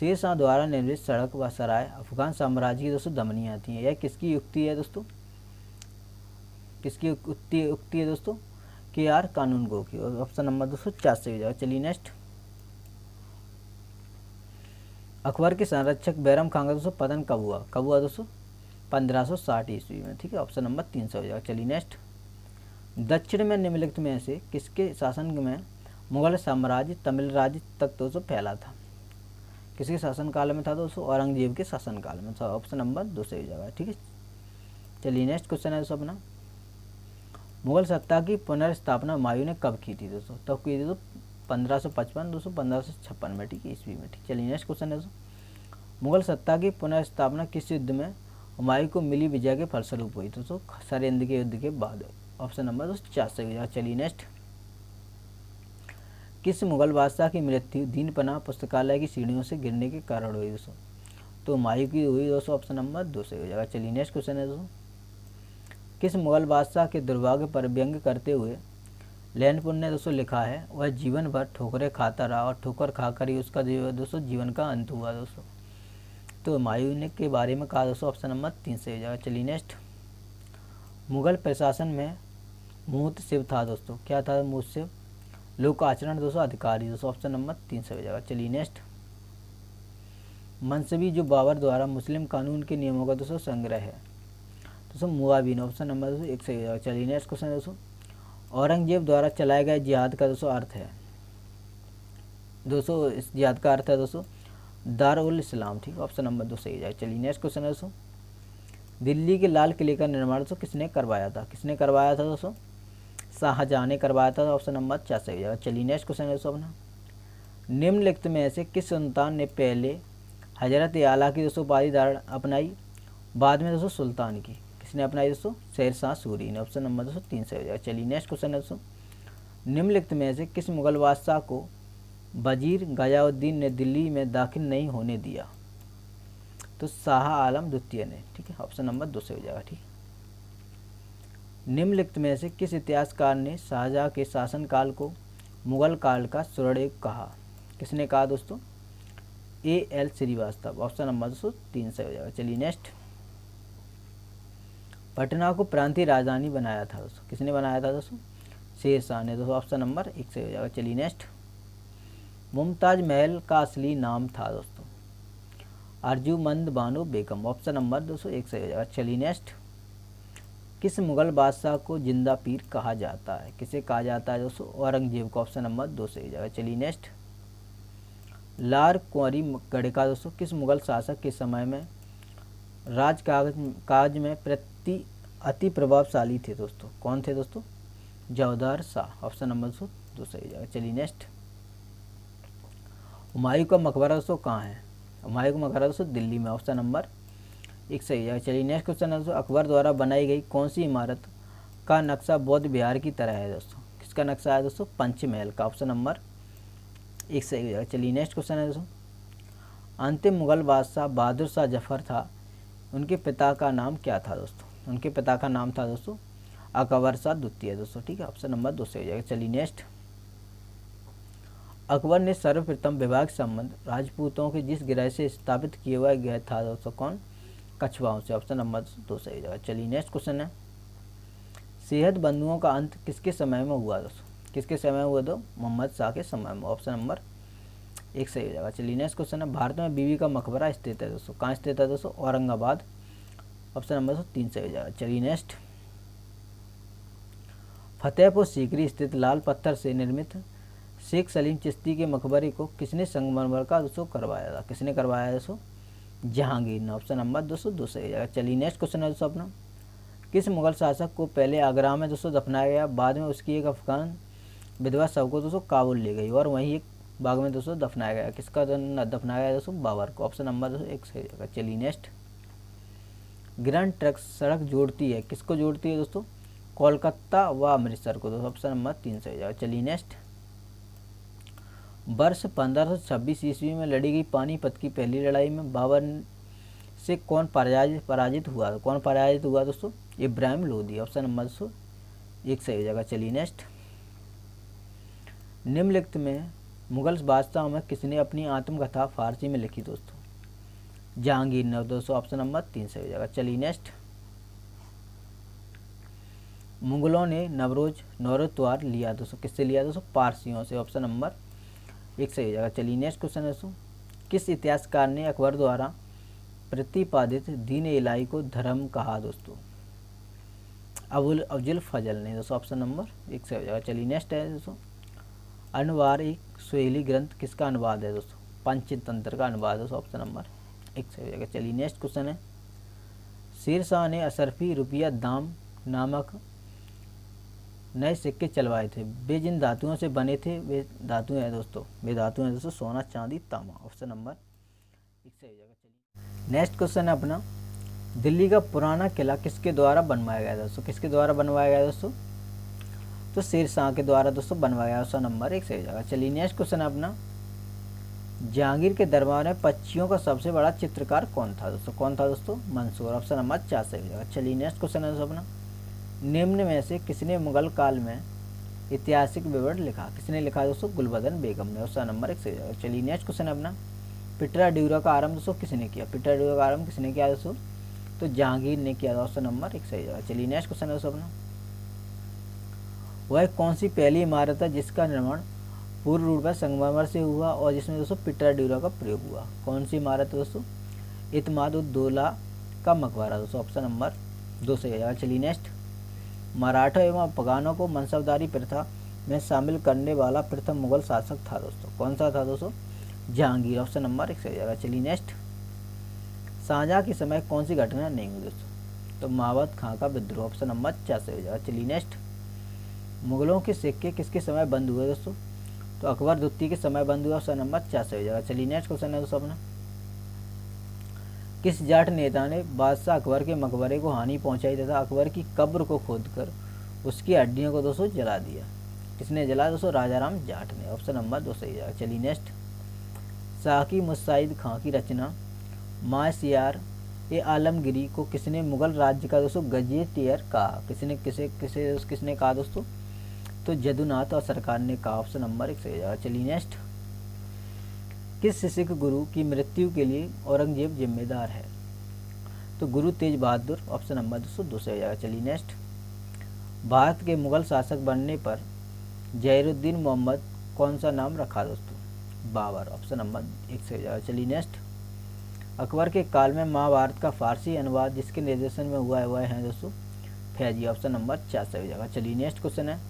शेरशाह द्वारा निर्मित सड़क व सराय अफगान साम्राज्य की दोस्तों धमनियाँ थी। यह किसकी युक्ति है दोस्तों? किसकी उक्ति है दोस्तों? KR कानूनगो की। ऑप्शन नंबर दोस्तों 4 सही हो जाएगा। चलिए नेक्स्ट, अकबर के संरक्षक बैरम खान का दोस्तों पतन कब हुआ? कब हुआ दोस्तों? 1560 ईस्वी में। ठीक है, ऑप्शन नंबर 3 सही हो जाएगा। चलिए नेक्स्ट, दक्षिण में निम्नलिखित में से किसके शासन में मुगल साम्राज्य तमिल राज्य तक दोस्तों फैला था? किसके शासनकाल में था दोस्तों? औरंगजेब के शासनकाल में था। ऑप्शन नंबर 2 सही हो जाएगा। ठीक है, चलिए नेक्स्ट क्वेश्चन है दोस्तों अपना, मुगल सत्ता की पुनर्स्थापना हुमायूं ने कब की थी दोस्तों? तब की थी दोस्तों 1555 दोस्तों 1556 में। ठीक है, ईस्वी में। ठीक, चलिए नेक्स्ट क्वेश्चन है दोस्तों, मुगल सत्ता की पुनर्स्थापना किस युद्ध में हुमायूं को मिली विजय के फलस्वरूप हुई दोस्तों? सरेंद के युद्ध के बाद। ऑप्शन नंबर दोस्तों 4 सही हो जाएगा। चलिए नेक्स्ट, किस मुगल बादशाह की मृत्यु दीनपनाह पुस्तकालय की सीढ़ियों से गिरने के कारण हुई दोस्तों? तो हुमायूं की हुई दोस्तों, ऑप्शन नंबर 2 सही हो जाएगा। चलिए नेक्स्ट क्वेश्चन है दोस्तों, किस मुगल बादशाह के दुर्भाग्य पर व्यंग करते हुए लैनपुर ने दोस्तों लिखा है, वह जीवन भर ठोकरें खाता रहा और ठोकर खाकर ही उसका जो है दोस्तों जीवन का अंत हुआ दोस्तों? तो हुमायूं ने के बारे में कहा दोस्तों, ऑप्शन नंबर 3 सही हो जाएगा। चलिए नेक्स्ट, मुगल प्रशासन में मूर्त शिव था दोस्तों, क्या था मूर्त शिव? लोक आचरण दोस्तों अधिकारी दोस्तों, ऑप्शन नंबर 3 सही हो जाएगा। चलिए नेक्स्ट, मनसबी जो बाबर द्वारा मुस्लिम कानून के नियमों का दोस्तों संग्रह है दोस्तों, मुआविन, ऑप्शन नंबर दोस्तों 1 सही हो जाएगा। चलिए नेक्स्ट क्वेश्चन है दोस्तों, औरंगजेब द्वारा चलाए गए जिहाद का दोस्तों अर्थ है दोस्तों, इस जिहाद का अर्थ है दोस्तों दारुल इस्लाम, ठीक है, ऑप्शन नंबर 2 सही हो जाएगा। चलिए नेक्स्ट क्वेश्चन है दोस्तों, दिल्ली के लाल किले का निर्माण दोस्तों किसने करवाया था? किसने करवाया था दोस्तों? शाहजहां ने करवाया था, ऑप्शन नंबर 4 सही हो जाएगा। चलिए नेक्स्ट क्वेश्चन है दोस्तों अपना, निम्नलिखित में से किस सुल्तान ने पहले हजरत आला की दोस्तों उपाधि धारण अपनाई, बाद में दोस्तों सुल्तान की? किसने अपनाई दोस्तों? शेरशाह सूरी ने, ऑप्शन नंबर दोस्तों 3 सही हो जाएगा। चलिए नेक्स्ट क्वेश्चन है दोस्तों, निम्नलिखित में से किस मुगल बादशाह को वजीर गयाउद्दीन ने दिल्ली में दाखिल नहीं होने दिया? तो शाह आलम द्वितीय ने, ठीक है, ऑप्शन नंबर 2 से हो जाएगा। ठीक, निम्नलिखित में से किस इतिहासकार ने शाहजहां के शासनकाल को मुगल काल का स्वर्णयुग कहा? किसने कहा दोस्तों? A.L. श्रीवास्तव, ऑप्शन नंबर दोस्तों 3 से हो जाएगा। चलिए नेक्स्ट, पटना को प्रांतीय राजधानी बनाया था दोस्तों, किसने बनाया था दोस्तों? शेरशाह ने दोस्तों, ऑप्शन नंबर 1 से हो जाएगा। चलिए नेक्स्ट, मुमताज महल का असली नाम था दोस्तों अर्जुमंद बानो बेगम, ऑप्शन नंबर दोस्तों 1 से हो जाएगा। चलिए नेक्स्ट, किस मुगल बादशाह को जिंदा पीर कहा जाता है? किसे कहा जाता है दोस्तों? औरंगजेब को, ऑप्शन नंबर 2 से हो जाएगा। चलिए नेक्स्ट, लार कुंवरी गढ़िका दोस्तों किस मुगल शासक के समय में राज काज में अति प्रभावशाली थे दोस्तों? कौन थे दोस्तों? जौहर शाह, ऑप्शन नंबर 2 सही हो जाएगा। चलिए नेक्स्ट, हुमायूं का मकबरा दोस्तों कहाँ है? हुमायूं का मकबरा दोस्तों दिल्ली में, ऑप्शन नंबर 1 सही हो जाएगा। चलिए नेक्स्ट क्वेश्चन है दोस्तों, अकबर द्वारा बनाई गई कौन सी इमारत का नक्शा बौद्ध विहार की तरह है दोस्तों? किसका नक्शा है दोस्तों? पंचमहल का, ऑप्शन नंबर 1 सही हो जाएगा। चलिए नेक्स्ट क्वेश्चन है दोस्तों, अंतिम मुगल बादशाह बहादुर शाह जफर था, उनके पिता का नाम क्या था दोस्तों? उनके पिता का नाम था दोस्तों अकबर शाह द्वितीय दोस्तों, ठीक है, ऑप्शन नंबर 2 सही हो जाएगा। चलिए नेक्स्ट, अकबर ने सर्वप्रथम विवाह संबंध राजपूतों के जिस गिरह से स्थापित किया हुआ गया था दोस्तों, कौन? कछवाओं से, ऑप्शन नंबर 2 सही हो जाएगा। चलिए नेक्स्ट क्वेश्चन है, सेहत बंधुओं का अंत किसके समय में हुआ दोस्तों? किसके समय में हुआ? तो मोहम्मद शाह के समय में, ऑप्शन नंबर 1 सही हो जाएगा। चलिए नेक्स्ट क्वेश्चन है, भारत में बीवी का मकबरा स्थित है दोस्तों, कहाँ स्थित है दोस्तों? औरंगाबाद, ऑप्शन नंबर 3 सही हो जाएगा। चलिए नेक्स्ट, फतेहपुर सीकरी स्थित लाल पत्थर से निर्मित शेख सलीम चिश्ती के मकबरे को किसने संगमरमर का दोस्तों करवाया था? किसने करवाया दोस्तों? जहांगीर ने, ऑप्शन नंबर 2 सही हो जाएगा। चलिए नेक्स्ट क्वेश्चन है दोस्तों अपना, किस मुगल शासक को पहले आगरा में दोस्तों दफनाया गया, बाद में उसकी एक अफगान विधवा शव को दोस्तों काबुल ले गई और वहीं एक बाग में दोस्तों दफनाया गया? किसका दफनाया गया दोस्तों? बाबर को, ऑप्शन नंबर दोस्तों 1 सही हो जाएगा। चलिए नेक्स्ट, ग्रैंड ट्रंक सड़क जोड़ती है, किसको जोड़ती है दोस्तों? कोलकाता व अमृतसर को दोस्तों, ऑप्शन नंबर 3 सही हो जाएगा। चलिए नेक्स्ट, वर्ष 1526 ईस्वी में लड़ी गई पानीपत की पहली लड़ाई में बाबर से कौन पराजित हुआ? कौन पराजित हुआ दोस्तों? इब्राहिम लोदी, ऑप्शन नंबर 1 सही हो जाएगा। चलिए नेक्स्ट, निम्नलिखित में मुगल बादशाह में किसने अपनी आत्मकथा फारसी में लिखी दोस्तों? जहांगीर ने दोस्तों, ऑप्शन नंबर 3 सही हो जाएगा। चलिए नेक्स्ट, मुगलों ने नवरोज त्योहार लिया दोस्तों, किससे लिया दोस्तों? पारसियों से, ऑप्शन नंबर 1 सही हो जाएगा। चलिए नेक्स्ट क्वेश्चन है दोस्तों, किस इतिहासकार ने अकबर द्वारा प्रतिपादित दीन इलाही को धर्म कहा दोस्तों? अफजुल फजल ने दोस्तों, ऑप्शन नंबर 1 सही हो जाएगा। चलिए नेक्स्ट है दोस्तों, अनुवाद एक सुहेली ग्रंथ किसका अनुवाद है दोस्तों? पंचतंत्र का अनुवाद है, ऑप्शन नंबर 1 सही हो जाएगा। चलिए नेक्स्ट क्वेश्चन है, शेरशाह ने अशरफी रुपया दाम नामक नए सिक्के चलवाए थे, वे जिन धातुओं से बने थे वे धातुएं हैं दोस्तों सोना चांदी तांबा, ऑप्शन नंबर 1 सही हो जाएगा। चलिए नेक्स्ट क्वेश्चन है अपना, दिल्ली का पुराना किला किसके द्वारा बनवाया गया दोस्तों? किसके द्वारा बनवाया गया दोस्तों? तो शेर शाह के द्वारा दोस्तों बनवाया, ऑप्शन नंबर 1 सही हो जाएगा। चलिए नेक्स्ट क्वेश्चन है अपना, जहांगीर के दरबार में पक्षियों का सबसे बड़ा चित्रकार कौन था दोस्तों? कौन था दोस्तों? मंसूर, ऑप्शन नंबर 4 सही हो जाएगा। चलिए नेक्स्ट क्वेश्चन है दोस्तों अपना, निम्न में से किसने मुगल काल में ऐतिहासिक विवरण लिखा? किसने लिखा दोस्तों? गुलबदन बेगम ने, ऑप्शन नंबर 1 सही हो जाएगा। चलिए नेक्स्ट क्वेश्चन है अपना, पिटाराड्यूरा का आरंभ दोस्तों किसने किया? पिटाराड्यूरा का आरंभ किसने किया दोस्तों? तो जहांगीर ने किया, ऑप्शन नंबर 1 सही हो जाएगा। चलिए नेक्स्ट क्वेश्चन है दोस्तों अपना, वह कौन सी पहली इमारत है जिसका निर्माण पूर्ण रूप में संगमरमर से हुआ और जिसमें दोस्तों पिटाराड्यूरा का प्रयोग हुआ? कौन सी इमारत है दोस्तों? इत्माद-उद-दौला का मकबरा दोस्तों, ऑप्शन नंबर 2 सही हो जाएगा। चलिए नेक्स्ट, मराठा एवं अफगानों को मनसबदारी प्रथा में शामिल करने वाला प्रथम मुगल शासक था दोस्तों? कौन सा था दोस्तों? जहांगीर, ऑप्शन नंबर 1 सही हो जाएगा। चलिए नेक्स्ट, शाहजहाँ के समय कौन सी घटना नहीं हुई दोस्तों? तो महावत खां का विद्रोह, ऑप्शन नंबर 4 सही हो जाएगा। चलिए नेक्स्ट, मुगलों के सिक्के किसके समय बंद हुए दोस्तों? तो अकबर द्वितीय के समय बंद हुआ, ऑप्शन नंबर 4 सही हो जाएगा। चलिए नेक्स्ट क्वेश्चन है दोस्तों अपना, किस जाट नेता ने बादशाह अकबर के मकबरे को हानि पहुंचाई तथा अकबर की कब्र को खोदकर उसकी हड्डियों को दोस्तों जला दिया? किसने जला दोस्तों? राजाराम जाट ने, ऑप्शन नंबर 2 सही हो जाएगा। चलिए नेक्स्ट, साकी मुस्तैद खां की रचना मासियार ए आलमगिरी को किसने मुगल राज्य का दोस्तों गजेटियर कहा? किसने कहा दोस्तों? तो जदुनाथ और सरकार ने कहा, ऑप्शन नंबर 1 सही हो जाएगा। चलिए नेक्स्ट, किस सिख गुरु की मृत्यु के लिए औरंगजेब जिम्मेदार है? तो गुरु तेज बहादुर, ऑप्शन नंबर 2 सही हो जाएगा। चलिए नेक्स्ट, भारत के मुगल शासक बनने पर जहीरुद्दीन मोहम्मद कौन सा नाम रखा दोस्तों? बाबर, ऑप्शन नंबर 1 सही हो जाएगा। चलिए नेक्स्ट, अकबर के काल में महाभारत का फारसी अनुवाद जिसके निर्देशन में हुआ है दोस्तों? फैजी, ऑप्शन नंबर 4 सही हो जाएगा। चलिए नेक्स्ट क्वेश्चन है,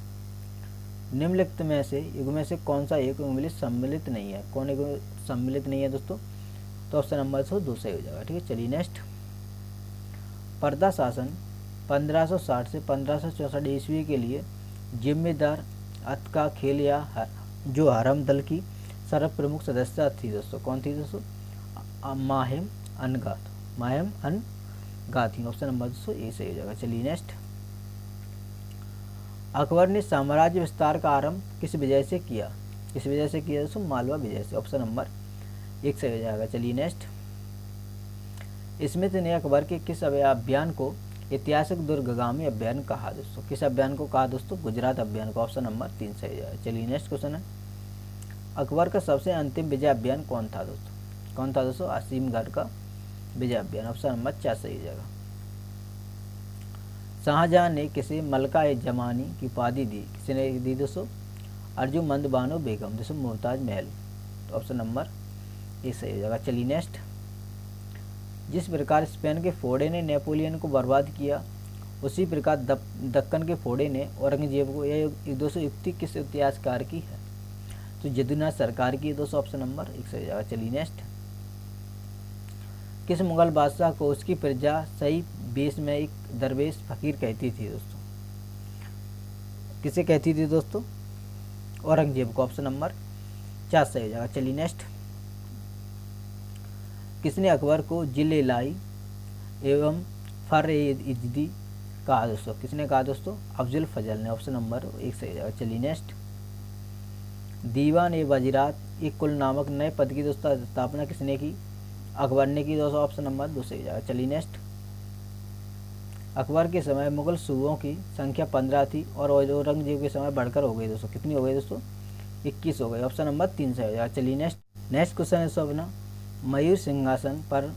निम्नलिखित में से युग में से कौन सा एक इंग्लिश सम्मिलित नहीं है? कौन एक सम्मिलित नहीं है दोस्तों? तो ऑप्शन नंबर 2 सही हो जाएगा। ठीक है, चलिए नेक्स्ट, पर्दा शासन 1560 से 1564 ईस्वी के लिए जिम्मेदार अतका खेल या जो हरम दल की सर्व प्रमुख सदस्य थी दोस्तों? कौन थी दोस्तों? माहिम अनगाथी, ऑप्शन नंबर 2 सही हो जाएगा। चलिए नेक्स्ट, अकबर ने साम्राज्य विस्तार का आरंभ किस विजय से किया? किस विजय से किया दोस्तों? मालवा विजय से, ऑप्शन नंबर 1 सही हो जाएगा। चलिए नेक्स्ट, स्मिथ ने अकबर के किस अभियान को ऐतिहासिक दुर्गगामी अभियान कहा दोस्तों? किस अभियान को कहा दोस्तों? गुजरात अभियान को, ऑप्शन नंबर 3 सही हो जाएगा। चलिए नेक्स्ट क्वेश्चन है, अकबर का सबसे अंतिम विजय अभियान कौन था दोस्तों? कौन था दोस्तों? आसिमगढ़ का विजय अभियान, ऑप्शन नंबर 4 सही हो जाएगा। शाहजहां ने किसे मलका ए जमानी की उपाधि दी? किसने दी दोस्तों? अर्जुमंद बानो बेगम दोस्तों, मुमताज महल, तो ऑप्शन नंबर 1 सही हो जाएगा। चलिए नेक्स्ट, जिस प्रकार स्पेन के फोड़े ने नेपोलियन को बर्बाद किया उसी प्रकार दक्कन के फोड़े ने औरंगजेब को, यह दोस्तों युक्ति किस इतिहासकार की है? तो जदुनाथ सरकार की दोस्तों, ऑप्शन नंबर 1 सही हो जाएगा। चलिए नेक्स्ट, किस मुगल बादशाह को उसकी प्रजा सही बेस में एक दरवेश फकीर कहती थी दोस्तों? किसे कहती थी दोस्तों? औरंगजेब को, ऑप्शन नंबर 4 सही हो जाएगा। चलिए नेक्स्ट, किसने अकबर को जिल-ए-लाई एवं फर-ए-इजदी कहा दोस्तों? किसने कहा दोस्तों? अफजुल फजल ने, ऑप्शन नंबर 1 सही हो जाएगा। चलिए नेक्स्ट, दीवान-ए-वजीरात एक कुल नामक नए पद की दोस्तों स्थापना किसने की? अकबर ने की दोस्तों, ऑप्शन नंबर 2 सही हो जाएगा। चलिए नेक्स्ट, अकबर के समय मुगल सूबों की संख्या 15 थी और औरंगजेब के समय बढ़कर हो गई दोस्तों? कितनी हो गई दोस्तों? 21 हो गई, ऑप्शन नंबर 3 सही हो जाएगा। चलिए नेक्स्ट क्वेश्चन है दोस्तों अपना, मयूर सिंहासन पर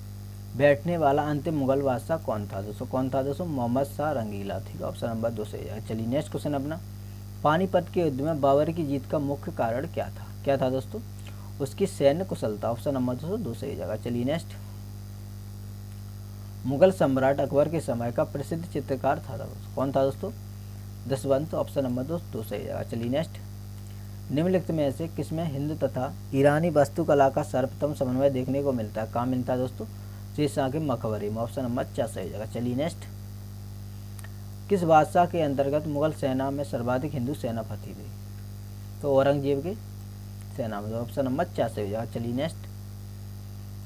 बैठने वाला अंतिम मुगल बादशाह कौन था दोस्तों? कौन था दोस्तों? मोहम्मद शाह रंगीला, ठीक है, ऑप्शन नंबर 2 सही हो जाएगा। चलिए नेक्स्ट क्वेश्चन अपना, पानीपत के युद्ध में बाबर की जीत का मुख्य कारण क्या था? क्या था दोस्तों? उसकी सैन्य कुशलता, ऑप्शन नंबर 2 सही हो जाएगा। चलिए नेक्स्ट, मुगल सम्राट अकबर के समय का प्रसिद्ध चित्रकार था दोस्तों? कौन था दोस्तों? दशवंत, ऑप्शन नंबर 2 सही हो जाएगा। चलिए नेक्स्ट, निम्नलिखित में से किसमें हिंदू तथा ईरानी वास्तुकला का सर्वोत्तम समन्वय देखने को मिलता है? कहाँ मिलता है दोस्तों? शेर शाह के मकबरे में, ऑप्शन नंबर 4 सही हो जाएगा। चलिए नेक्स्ट, किस बादशाह के अंतर्गत मुगल सेना में सर्वाधिक हिंदू सेनापति थे? तो औरंगजेब के सेना में, ऑप्शन नंबर 4 सही हो जाएगा। चलिए नेक्स्ट,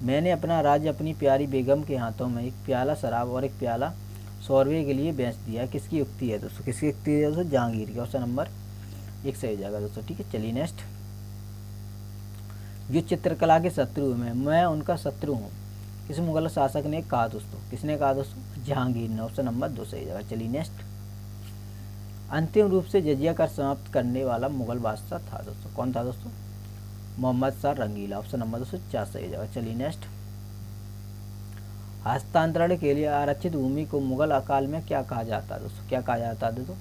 मैंने अपना राज्य अपनी प्यारी बेगम के हाथों में एक प्याला शराब और एक प्याला 100 रुपये के लिए बेच दिया, किसकी युक्ति है दोस्तों, किसकी युक्ति है दोस्तों, जहांगीर की। ऑप्शन नंबर 1 सही हो जाएगा दोस्तों। ठीक है, चलिए नेक्स्ट। जो चित्रकला के शत्रु हैं, मैं उनका शत्रु हूँ, किस मुगल शासक ने कहा दोस्तों, किसने कहा दोस्तों, जहांगीर ने। ऑप्शन नंबर 2 सही हो जाएगा। चलिए नेक्स्ट। अंतिम रूप से जजिया कर समाप्त करने वाला मुगल बादशाह था दोस्तों, कौन था दोस्तों, मोहम्मद शाह रंगीला। ऑप्शन नंबर दोस्तों 4 सही हो जाएगा। चलिए नेक्स्ट। हस्तांतरण के लिए आरक्षित भूमि को मुगल काल में क्या कहा जाता है दोस्तों, क्या कहा जाता है दोस्तों,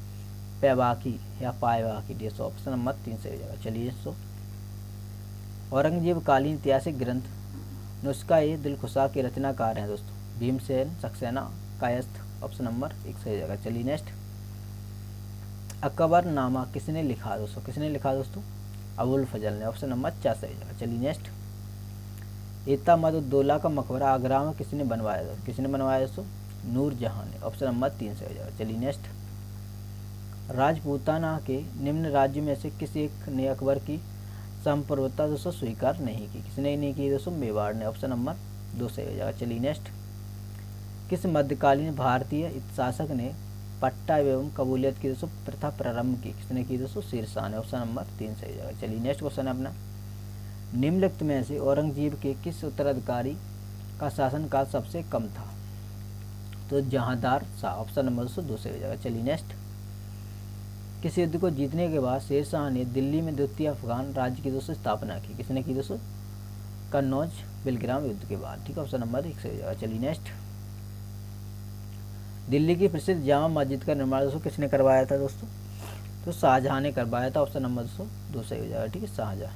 पैबाकी या पायबाकी। दोस्तों ऑप्शन नंबर 3 सही हो जाएगा। चलिए दोस्तों। औरंगजेब कालीन ऐतिहासिक ग्रंथ नुस्खा ए दिलखुशा के रचनाकार हैं दोस्तों, भीमसेन, सक्सेना, कायस्थ। ऑप्शन नंबर 1 सही हो जाएगा। चलिए नेक्स्ट। अकबरनामा किसने लिखा दोस्तों, किसने लिखा दोस्तों, अबुल फजल ने। ऑप्शन नंबर 4 सही हो जाएगा। चलिए नेक्स्ट। एतमादुद्दौला का मकबरा आगरा में किसने बनवाया दोस्तों, किसने बनवाया दोस्तों, नूरजहां ने। ऑप्शन नंबर 3 सही हो जाएगा। चलिए नेक्स्ट। राजपूताना के निम्न राज्य में से किसी एक ने अकबर की संप्रभुता दोस्तों स्वीकार नहीं की, किसने नहीं की दोस्तों, मेवाड़ ने। ऑप्शन नंबर 2 सही हो जाएगा। चलिए नेक्स्ट। किस मध्यकालीन भारतीय शासक ने पट्टा एवं कबूलियत की दोस्तों प्रथा प्रारंभ की, किसने की दोस्तों, शेरशाह ने। ऑप्शन नंबर 3 सही हो जाएगा। चलिए नेक्स्ट क्वेश्चन है अपना, निम्नलिखित में से औरंगजेब के किस उत्तराधिकारी का शासनकाल सबसे कम था, तो जहांदार शाह। ऑप्शन नंबर 2 सही हो जाएगा। चलिए नेक्स्ट। किस युद्ध को जीतने के बाद शेरशाह ने दिल्ली में द्वितीय अफगान राज्य की दोस्तों स्थापना की, किसने की दोस्तों, कन्नौज बिलग्राम युद्ध के बाद। ठीक है, ऑप्शन नंबर 1 सही हो जाएगा। चलिए नेक्स्ट। दिल्ली की प्रसिद्ध जामा मस्जिद का निर्माण दोस्तों किसने करवाया था दोस्तों, तो शाहजहां ने करवाया था। ऑप्शन नंबर 2 सही हो जाएगा। ठीक है, शाहजहां।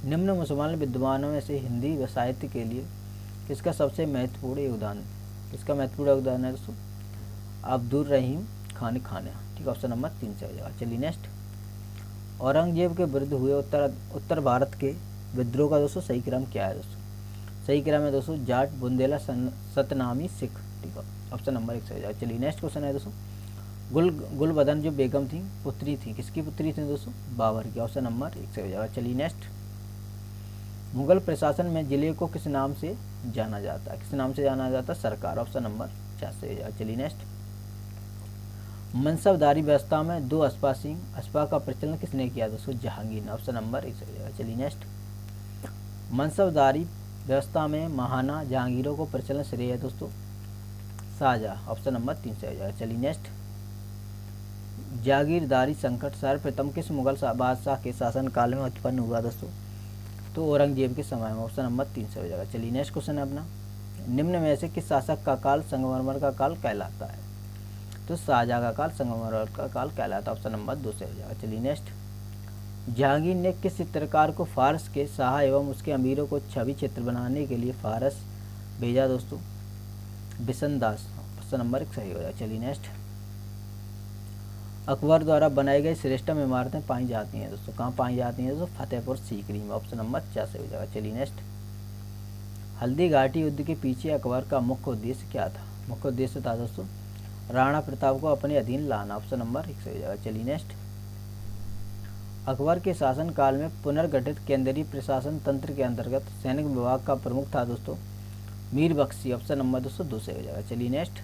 निम्न मुसलमान विद्वानों में से हिंदी व साहित्य के लिए किसका सबसे महत्वपूर्ण योगदान, किसका महत्वपूर्ण योगदान है दोस्तों, अब्दुल रहीम खान खाना। ठीक है, ऑप्शन नंबर 3 से हो जाएगा। चलिए नेक्स्ट। औरंगजेब के विरुद्ध हुए उत्तर भारत के विद्रोह का दोस्तों सही क्रम क्या है दोस्तों, सही क्रम है दोस्तों जाट, बुंदेला, सतनामी, सिख। ठीक है, ऑप्शन नंबर 1 से हो जाएगा। चलिए नेक्स्ट क्वेश्चन है दोस्तों, गुलबदन जो बेगम थी पुत्री थी, किसकी पुत्री थी दोस्तों, बाबर की। ऑप्शन नंबर 1 से हो जाएगा। चलिए नेक्स्ट। मुगल प्रशासन में जिले को किस नाम से जाना जाता है, किस नाम से जाना जाता है, सरकार। ऑप्शन नंबर 4 से हो जाएगा। चलिए नेक्स्ट। मनसबदारी व्यवस्था में 2 अस्पा का प्रचलन किसने किया दोस्तों, जहांगीर ने। ऑप्शन नंबर 1 से हो जाएगा। चलिए नेक्स्ट। मनसबदारी व्यवस्था में महाना जहांगीरों को प्रचलन श्रेय है दोस्तों, शाहजहां। ऑप्शन नंबर 3 से हो जाएगा। चलिए नेक्स्ट। जागीरदारी संकट सर्वप्रथम किस मुगल बादशाह के शासनकाल में उत्पन्न हुआ दोस्तों, तो औरंगजेब के समय में। ऑप्शन नंबर 3 से हो जाएगा। चलिए नेक्स्ट क्वेश्चन है अपना, निम्न में से किस शासक का काल संगमरमर का काल कहलाता है, तो शाहजहां का काल संगमरमर का काल कहलाता है। ऑप्शन नंबर 2 से हो जाएगा। चलिए नेक्स्ट। जहांगीर ने किस चित्रकार को फारस के शाह एवं उसके अमीरों को छवि चित्र बनाने के लिए फारस भेजा दोस्तों, बिशनदास। ऑप्शन नंबर 1 सही हो जाएगा। चलिए नेक्स्ट। अकबर द्वारा बनाई गई श्रेष्ठतम इमारतें पाई जाती हैं दोस्तों, कहाँ पाई जाती हैं दोस्तों, फतेहपुर सीकरी में। ऑप्शन नंबर 4 से हो जाएगा। चलिए नेक्स्ट। हल्दी घाटी युद्ध के पीछे अकबर का मुख्य उद्देश्य क्या था, मुख्य उद्देश्य था दोस्तों राणा प्रताप को अपने अधीन लाना। ऑप्शन नंबर 1 से हो जाएगा। चलिए नेक्स्ट। अकबर के शासनकाल में पुनर्गठित केंद्रीय प्रशासन तंत्र के अंतर्गत सैनिक विभाग का प्रमुख था दोस्तों मीर बख्शी। ऑप्शन नंबर 2 से हो जाएगा। चलिए नेक्स्ट।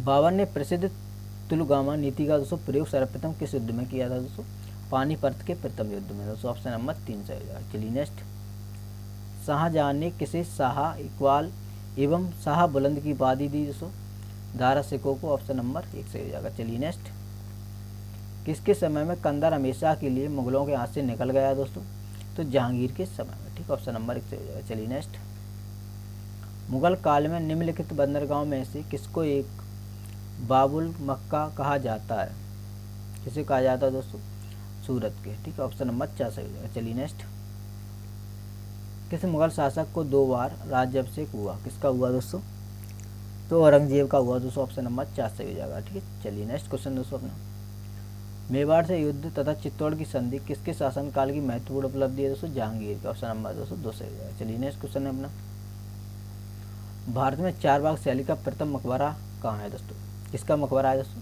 बाबर ने प्रसिद्ध तुलगामा नीति का दोस्तों प्रयोग सर्वप्रथम किस युद्ध में किया था दोस्तों, पानीपत के प्रथम युद्ध में दोस्तों। ऑप्शन नंबर 3 से हो जाएगा। चलिए नेक्स्ट। शाहजहां ने किसे शाह इकबाल एवं शाह बुलंद की उपाधि दी दोस्तों, दारा सिकों को। ऑप्शन नंबर 1 से हो जाएगा। चलिए नेक्स्ट। किसके समय में कंधार हमेशा के लिए मुगलों के हाथ से निकल गया दोस्तों, तो जहांगीर के समय में। ठीक, ऑप्शन नंबर 1 से हो जाएगा। चलिए नेक्स्ट। मुगल काल में निम्नलिखित बंदरगांव में से किसको एक बाबुल मक्का कहा जाता है, किसे कहा जाता है दोस्तों, सूरत के। ठीक है, ऑप्शन नंबर 4 से हो जाएगा। चलिए नेक्स्ट। किस मुगल शासक को 2 बार राज्याभिषेक हुआ, किसका हुआ दोस्तों, तो औरंगजेब का हुआ दोस्तों। ऑप्शन नंबर 4 से हो जाएगा। ठीक है, चलिए नेक्स्ट क्वेश्चन दोस्तों अपना, मेवाड़ से युद्ध तथा चित्तौड़ की संधि किसके शासनकाल की महत्वपूर्ण उपलब्धि है दोस्तों, जहांगीर का। ऑप्शन नंबर 2 से हो जाएगा। चलिए नेक्स्ट क्वेश्चन है अपना, भारत में 4 बाग शैली का प्रथम मकबरा कहाँ है दोस्तों, किसका मकबरा है दोस्तों,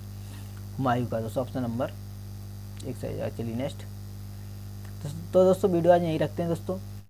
हुमायूं का दोस्तों। ऑप्शन नंबर 1 से हो जाएगा। चलिए नेक्स्ट। तो दोस्तों वीडियो आज यहीं रखते हैं दोस्तों।